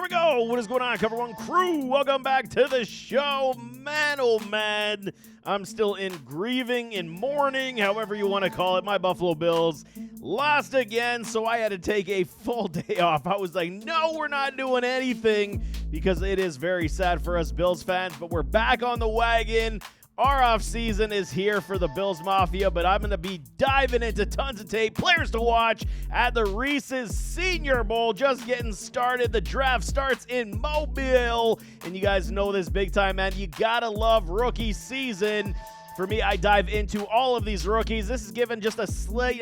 we go. What is going on, Cover One crew? Welcome back to the show. Man, oh man, I'm still in grieving, in mourning, however you want to call it. My Buffalo Bills lost again, so I had to take a full day off. I was like, no, we're not doing anything because it is very sad for us Bills fans, but we're back on the wagon. Our offseason is here for the Bills Mafia, but I'm going to be diving into tons of tape, players to watch at the Reese's Senior Bowl. Just getting started. The draft starts in Mobile, and you guys know this big time, man. You got to love rookie season. For me, I dive into all of these rookies. This is given just a slight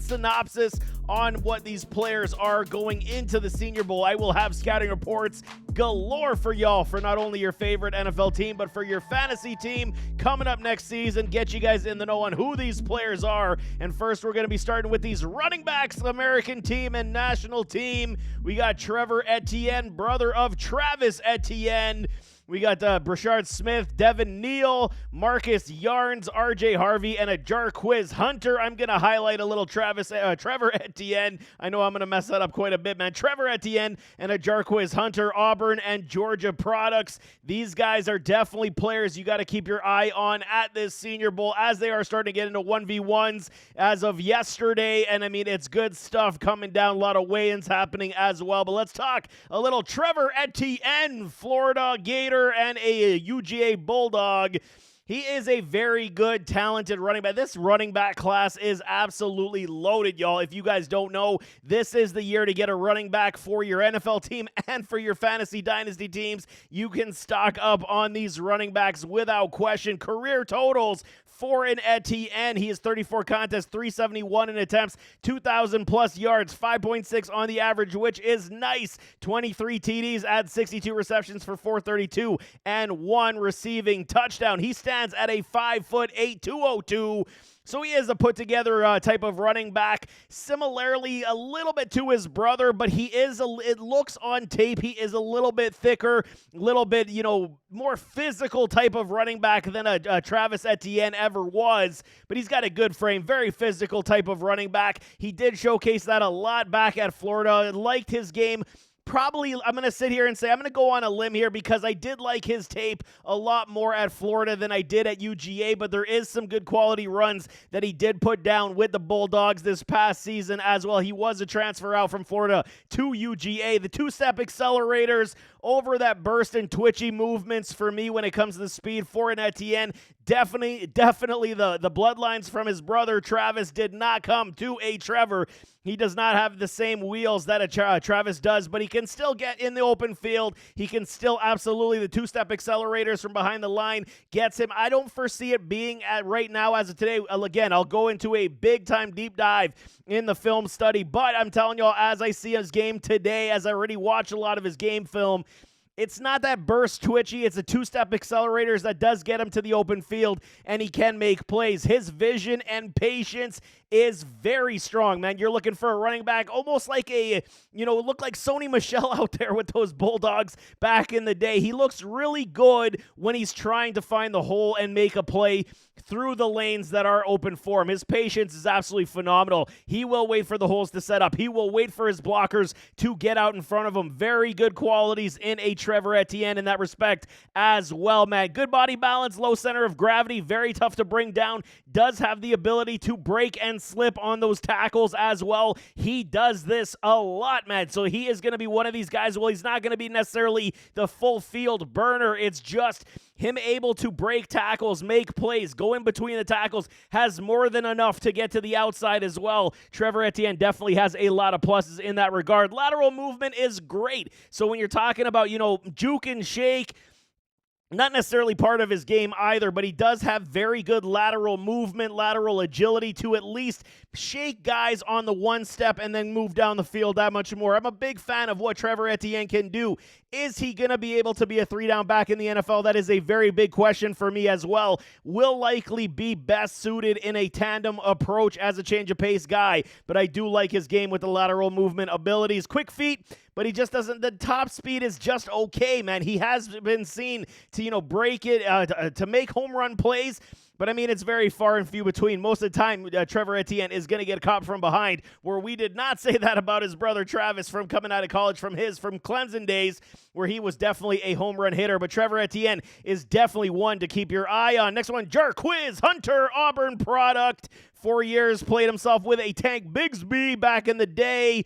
synopsis on what these players are going into the Senior Bowl. I will have scouting reports galore for y'all for not only your favorite NFL team, but for your fantasy team coming up next season. Get you guys in the know on who these players are. And first, we're going to be starting with these running backs, American team and national team. We got Trevor Etienne, brother of Travis Etienne. We got Brashard Smith, Devin Neal, Marcus Yarns, RJ Harvey, and a Jarquez Hunter. I'm going to highlight a little Trevor Etienne. I know I'm going to mess that up quite a bit, man. Trevor Etienne and a Jarquez Hunter, Auburn and Georgia products. These guys are definitely players you got to keep your eye on at this Senior Bowl as they are starting to get into 1v1s as of yesterday. And, I mean, it's good stuff coming down. A lot of weigh-ins happening as well. But let's talk a little Trevor Etienne, Florida Gator, and a UGA Bulldog. He is a very good, talented running back. This running back class is absolutely loaded, y'all. If you guys don't know, this is the year to get a running back for your NFL team and for your fantasy dynasty teams. You can stock up on these running backs without question. Career totals for an Etienne. He has 34 contests, 371 in attempts, 2,000 plus yards, 5.6 on the average, which is nice. 23 TDs, add 62 receptions for 432 and 1 receiving touchdown. He stands at a 5'8", 202. So he is a put-together type of running back, similarly a little bit to his brother, but he is, it looks on tape, he is a little bit thicker, a little bit, more physical type of running back than a Travis Etienne ever was, but he's got a good frame, very physical type of running back. He did showcase that a lot back at Florida, liked his game. Probably, I'm going to sit here and say, I'm going to go on a limb here because I did like his tape a lot more at Florida than I did at UGA, but there is some good quality runs that he did put down with the Bulldogs this past season as well. He was a transfer out from Florida to UGA. The two-step accelerators over that burst and twitchy movements for me when it comes to the speed for an Etienne. Definitely the bloodlines from his brother Travis did not come to a Trevor. He does not have the same wheels that a Travis does, but he can still get in the open field. He can still absolutely, the two-step accelerators from behind the line gets him. I don't foresee it being at right now as of today. Again, I'll go into a big-time deep dive in the film study, but I'm telling y'all, as I see his game today, as I already watched a lot of his game film, it's not that burst twitchy. It's a two-step accelerators that does get him to the open field, and he can make plays. His vision and patience is very strong, man. You're looking for a running back almost like it looked like Sony Michel out there with those Bulldogs back in the day. He looks really good when he's trying to find the hole and make a play through the lanes that are open for him. His patience is absolutely phenomenal. He will wait for the holes to set up. He will wait for his blockers to get out in front of him. Very good qualities in a Trevor Etienne in that respect as well, man. Good body balance, low center of gravity, very tough to bring down. Does have the ability to break and slip on those tackles as well. He does this a lot, man. So he is going to be one of these guys. Well, he's not going to be necessarily the full field burner. It's just him able to break tackles, make plays, go in between the tackles, has more than enough to get to the outside as well. Trevor Etienne definitely has a lot of pluses in that regard. Lateral movement is great. So when you're talking about, juke and shake, not necessarily part of his game either, but he does have very good lateral movement, lateral agility to at least shake guys on the one step and then move down the field that much more. I'm a big fan of what Trevor Etienne can do. Is he going to be able to be a three-down back in the NFL? That is a very big question for me as well. Will likely be best suited in a tandem approach as a change of pace guy, but I do like his game with the lateral movement abilities. Quick feet, but he just doesn't, the top speed is just okay, man. He has been seen to, break it, to make home run plays. But I mean, it's very far and few between. Most of the time, Trevor Etienne is going to get caught from behind, where we did not say that about his brother Travis from coming out of college from Clemson days, where he was definitely a home run hitter. But Trevor Etienne is definitely one to keep your eye on. Next one, Jarquez Hunter, Auburn product. 4 years, played himself with a Tank Bigsby back in the day.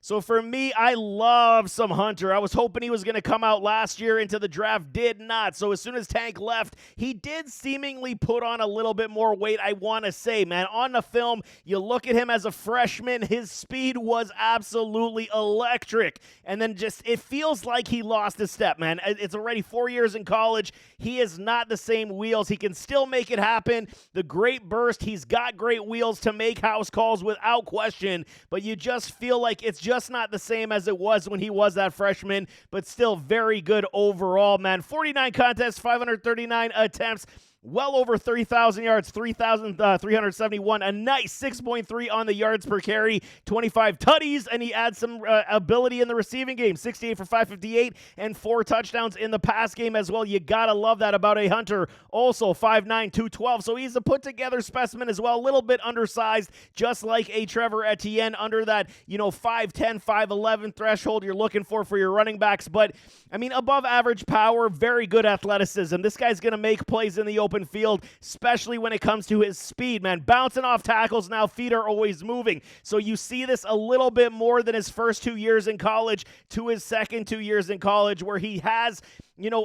So for me, I love some Hunter. I was hoping he was going to come out last year into the draft. Did not. So as soon as Tank left, he did seemingly put on a little bit more weight, I want to say, man. On the film, you look at him as a freshman, his speed was absolutely electric. And then it feels like he lost a step, man. It's already 4 years in college. He is not the same wheels. He can still make it happen. The great burst, he's got great wheels to make house calls without question. But you just feel like it's just not the same as it was when he was that freshman, but still very good overall, man. 49 contests, 539 attempts, well over 3,000 yards, 3,371, a nice 6.3 on the yards per carry, 25 tutties, and he adds some ability in the receiving game, 68 for 558, and 4 touchdowns in the pass game as well. You gotta love that about a Hunter. Also 5'9", 212, so he's a put-together specimen as well, a little bit undersized, just like a Trevor Etienne, under that, 5'10", 5'11 threshold you're looking for your running backs. But, I mean, above average power, very good athleticism. This guy's gonna make plays in the open field, especially when it comes to his speed, man. Bouncing off tackles now, feet are always moving. So you see this a little bit more than his first 2 years in college to his second 2 years in college, where he has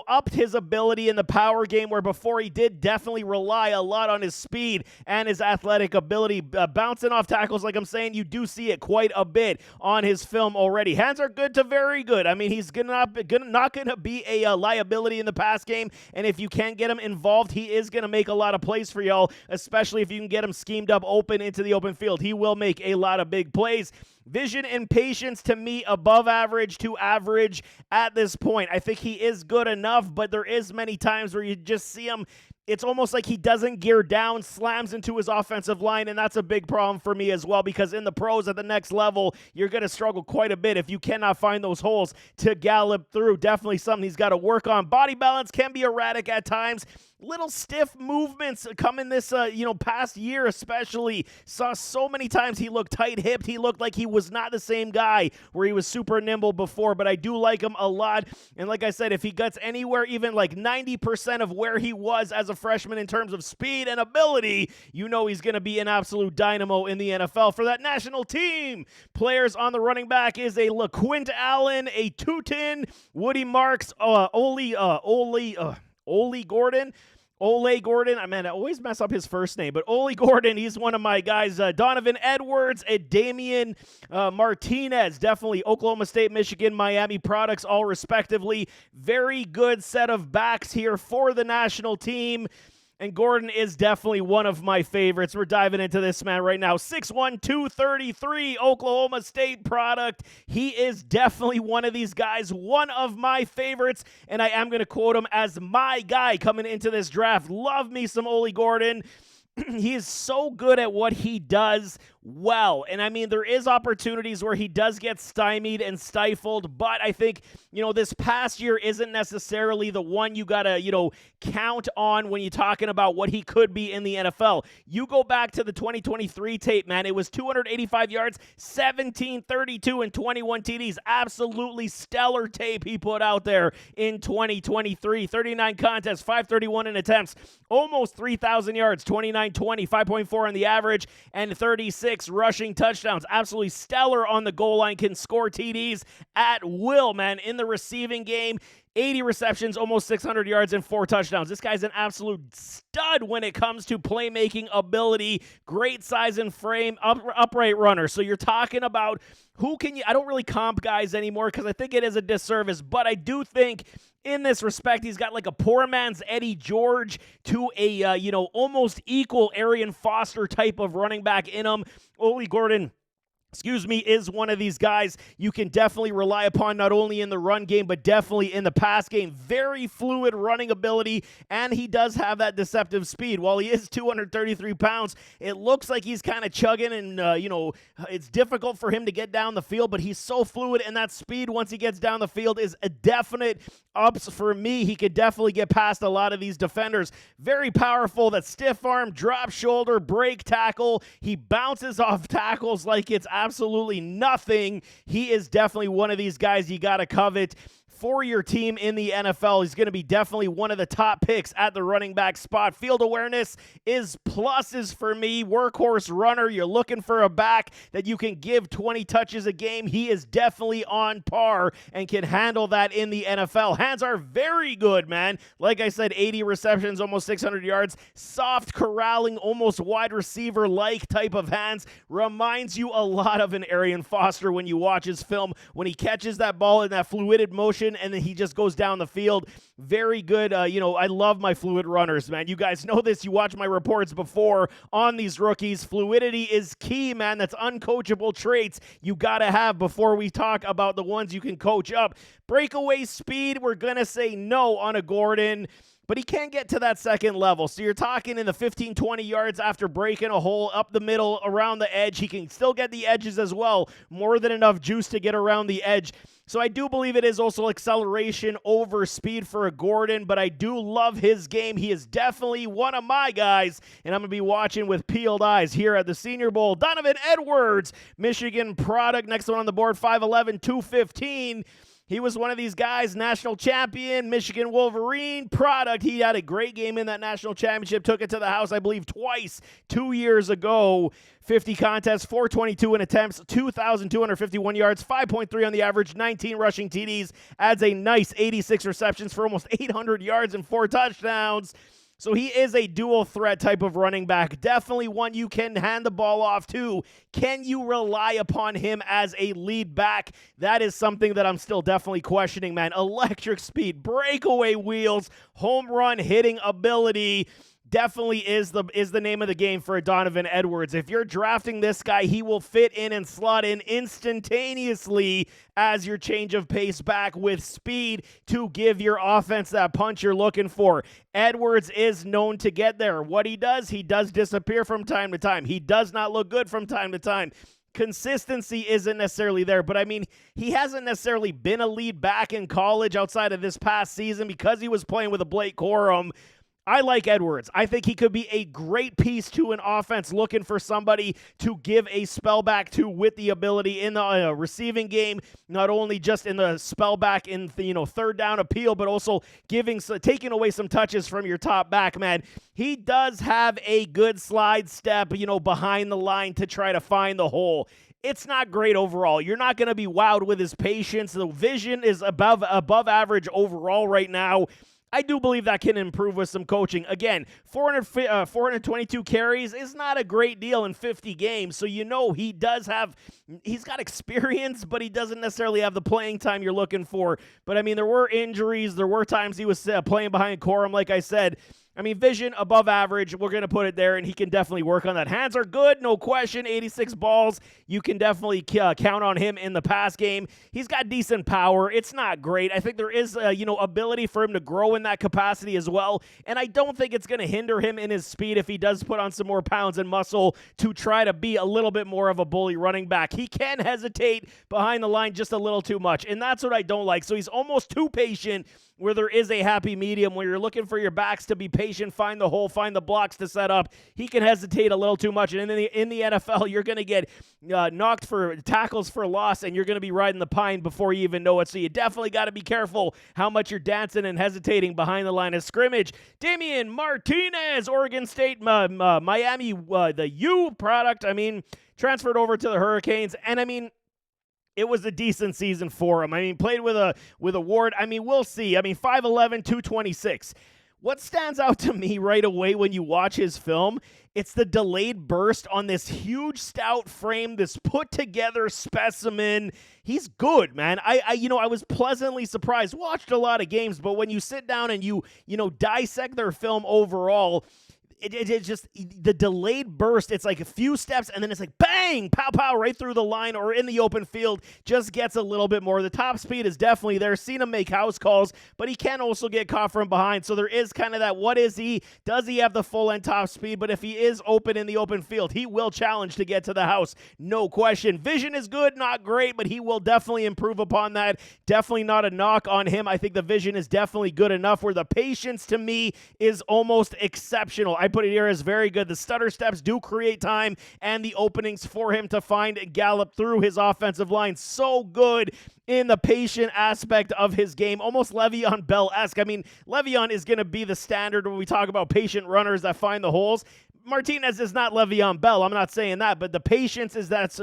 upped his ability in the power game, where before he did definitely rely a lot on his speed and his athletic ability. Bouncing off tackles, like I'm saying, you do see it quite a bit on his film already. Hands are good to very good. I mean, he's not going to be a liability in the pass game, and if you can get him involved, he is going to make a lot of plays for y'all, especially if you can get him schemed up open into the open field. He will make a lot of big plays. Vision and patience, to me, above average to average at this point. I think he is good enough, but there is many times where you just see him, it's almost like he doesn't gear down, slams into his offensive line, and that's a big problem for me as well, because in the pros at the next level, you're going to struggle quite a bit if you cannot find those holes to gallop through. Definitely something he's got to work on. Body balance can be erratic at times. Little stiff movements coming this, past year especially. Saw so many times he looked tight-hipped. He looked like he was not the same guy where he was super nimble before, but I do like him a lot. And like I said, if he gets anywhere even like 90% of where he was as a freshman in terms of speed and ability, he's going to be an absolute dynamo in the NFL. For that national team, players on the running back is a LaQuint Allen, a Tootin, Woody Marks, Ollie Gordon. I always mess up his first name, but Ollie Gordon, he's one of my guys. Donovan Edwards, and Damian Martinez, definitely Oklahoma State, Michigan, Miami products, all respectively. Very good set of backs here for the national team. And Gordon is definitely one of my favorites. We're diving into this man right now. 6'1", 233, Oklahoma State product. He is definitely one of these guys, one of my favorites, and I am going to quote him as my guy coming into this draft. Love me some Ollie Gordon. He is so good at what he does well. And I mean, there is opportunities where he does get stymied and stifled, but I think, this past year isn't necessarily the one you got to, count on when you're talking about what he could be in the NFL. You go back to the 2023 tape, man. It was 285 yards, 1732, and 21 TDs. Absolutely stellar tape he put out there in 2023. 39 contests, 531 in attempts, almost 3,000 yards, 29-20, 5.4 on the average, and 36 rushing touchdowns. Absolutely stellar on the goal line, can score TDs at will, man. In the receiving game, 80 receptions, almost 600 yards, and 4 touchdowns. This guy's an absolute stud when it comes to playmaking ability. Great size and frame, upright runner. So you're talking about I don't really comp guys anymore because I think it is a disservice, but I do think in this respect, he's got like a poor man's Eddie George to a, almost equal Arian Foster type of running back in him. Ollie Gordon is one of these guys you can definitely rely upon, not only in the run game, but definitely in the pass game. Very fluid running ability, and he does have that deceptive speed. While he is 233 pounds, it looks like he's kind of chugging, and, it's difficult for him to get down the field, but he's so fluid, and that speed, once he gets down the field, is a definite ups for me. He could definitely get past a lot of these defenders. Very powerful, that stiff arm, drop shoulder, break tackle. He bounces off tackles like it's absolutely nothing. He is definitely one of these guys you got to covet for your team in the NFL. He's going to be definitely one of the top picks at the running back spot. Field awareness is pluses for me. Workhorse runner. You're looking for a back that you can give 20 touches a game. He is definitely on par and can handle that in the NFL. Hands are very good, man. Like I said, 80 receptions, almost 600 yards. Soft corralling, almost wide receiver-like type of hands. Reminds you a lot of an Arian Foster when you watch his film. When he catches that ball in that fluid motion, and then he just goes down the field. Very good. I love my fluid runners, man. You guys know this. You watch my reports before on these rookies. Fluidity is key, man. That's uncoachable traits you got to have before we talk about the ones you can coach up. Breakaway speed, we're going to say no on a Gordon, but he can get to that second level. So you're talking in the 15, 20 yards after breaking a hole up the middle, around the edge. He can still get the edges as well. More than enough juice to get around the edge. So I do believe it is also acceleration over speed for a Gordon, but I do love his game. He is definitely one of my guys, and I'm going to be watching with peeled eyes here at the Senior Bowl. Donovan Edwards, Michigan product. Next one on the board, 5'11", 215. He was one of these guys, national champion, Michigan Wolverine product. He had a great game in that national championship, took it to the house, I believe, twice 2 years ago. 50 contests, 422 in attempts, 2,251 yards, 5.3 on the average, 19 rushing TDs, adds a nice 86 receptions for almost 800 yards and 4 touchdowns. So he is a dual threat type of running back. Definitely one you can hand the ball off to. Can you rely upon him as a lead back? That is something that I'm still definitely questioning, man. Electric speed, breakaway wheels, home run hitting ability. Definitely is the name of the game for Donovan Edwards. If you're drafting this guy, he will fit in and slot in instantaneously as your change of pace back with speed to give your offense that punch you're looking for. Edwards is known to get there. What he does disappear from time to time. He does not look good from time to time. Consistency isn't necessarily there, but I mean, he hasn't necessarily been a lead back in college outside of this past season because he was playing with a Blake Corum. I like Edwards. I think he could be a great piece to an offense looking for somebody to give a spell back to with the ability in the receiving game, not only just in the spell back in the, third down appeal, but also taking away some touches from your top back, man. He does have a good slide step, behind the line to try to find the hole. It's not great overall. You're not going to be wowed with his patience. The vision is above average overall right now. I do believe that can improve with some coaching. Again, 422 carries is not a great deal in 50 games, so he's got experience, but he doesn't necessarily have the playing time you're looking for. But, I mean, there were injuries. There were times he was playing behind Corum, like I said. I mean, vision above average, we're going to put it there, and he can definitely work on that. Hands are good, no question, 86 balls. You can definitely count on him in the pass game. He's got decent power. It's not great. I think there is, ability for him to grow in that capacity as well, and I don't think it's going to hinder him in his speed if he does put on some more pounds and muscle to try to be a little bit more of a bully running back. He can hesitate behind the line just a little too much, and that's what I don't like. So he's almost too patient, where there is a happy medium where you're looking for your backs to be patient, find the hole, find the blocks to set up. He can hesitate a little too much, and in the NFL, you're going to get knocked for tackles for loss, and you're going to be riding the pine before you even know it. So you definitely got to be careful how much you're dancing and hesitating behind the line of scrimmage. Damian Martinez, Oregon State, Miami, the U product, transferred over to the Hurricanes, and it was a decent season for him. Played with a Ward. We'll see. 5'11", 226. What stands out to me right away when you watch his film, it's the delayed burst on this huge stout frame, this put-together specimen. He's good, man. I was pleasantly surprised. Watched a lot of games, but when you sit down and you dissect their film overall, It's just the delayed burst. It's like a few steps, and then it's like bang, pow, pow, right through the line or in the open field. Just gets a little bit more. The top speed is definitely there. Seen him make house calls, but he can also get caught from behind. So there is kind of that, what is he? Does he have the full end top speed? But if he is open in the open field, he will challenge to get to the house. No question. Vision is good, not great, but he will definitely improve upon that. Definitely not a knock on him. I think the vision is definitely good enough where the patience to me is almost exceptional. I put it here as very good. The stutter steps do create time and the openings for him to find and gallop through his offensive line. So good in the patient aspect of his game, almost Le'Veon Bell-esque. I mean, Le'Veon is going to be the standard when we talk about patient runners that find the holes. Martinez is not Le'Veon Bell. I'm not saying that, but the patience is that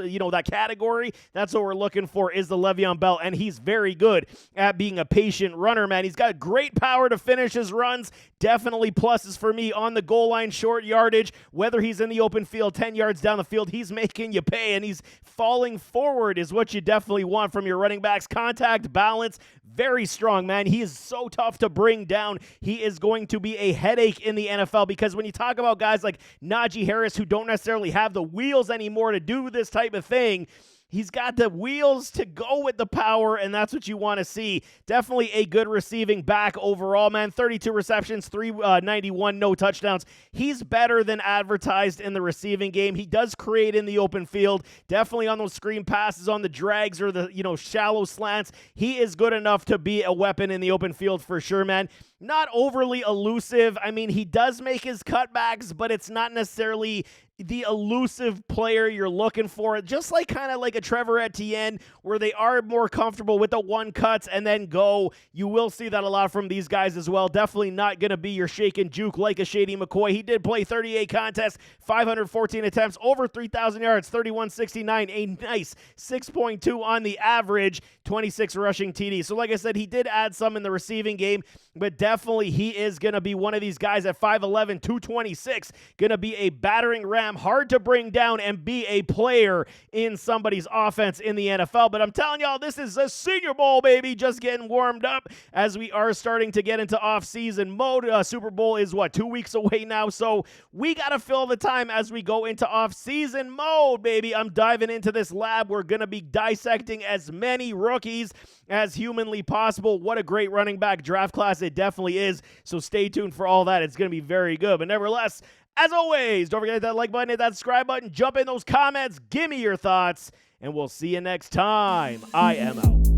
category. That's what we're looking for is the Le'Veon Bell, and he's very good at being a patient runner, man. He's got great power to finish his runs. Definitely pluses for me on the goal line, short yardage. Whether he's in the open field, 10 yards down the field, he's making you pay, and he's falling forward is what you definitely want from your running backs. Contact, balance, very strong, man. He is so tough to bring down. He is going to be a headache in the NFL because when you talk about guys like Najee Harris who don't necessarily have the wheels anymore to do this type of thing, he's got the wheels to go with the power, and that's what you want to see. Definitely a good receiving back overall, man. 32 receptions, 391, no touchdowns. He's better than advertised in the receiving game. He does create in the open field. Definitely on those screen passes, on the drags or the shallow slants. He is good enough to be a weapon in the open field for sure, man. Not overly elusive. I mean, he does make his cutbacks, but it's not necessarily the elusive player you're looking for. Just like kind of like a Trevor Etienne, where they are more comfortable with the one cuts and then go. You will see that a lot from these guys as well. Definitely not going to be your shake and juke like a Shady McCoy. He did play 38 contests, 514 attempts, over 3,000 yards, 3169, a nice 6.2 on the average, 26 rushing TDs. So like I said, he did add some in the receiving game, but definitely he is going to be one of these guys at 5'11", 226, going to be a battering ram, hard to bring down and be a player in somebody's offense in the NFL. But I'm telling y'all, this is a Senior Bowl, baby, just getting warmed up as we are starting to get into off-season mode. Super Bowl is, 2 weeks away now, so we got to fill the time as we go into off-season mode, baby. I'm diving into this lab. We're going to be dissecting as many rookies as humanly possible. What a great running back draft class it definitely is, so stay tuned for all that. It's going to be very good, but nevertheless, as always, don't forget to hit that like button, hit that subscribe button, jump in those comments, give me your thoughts, and we'll see you next time. I am out.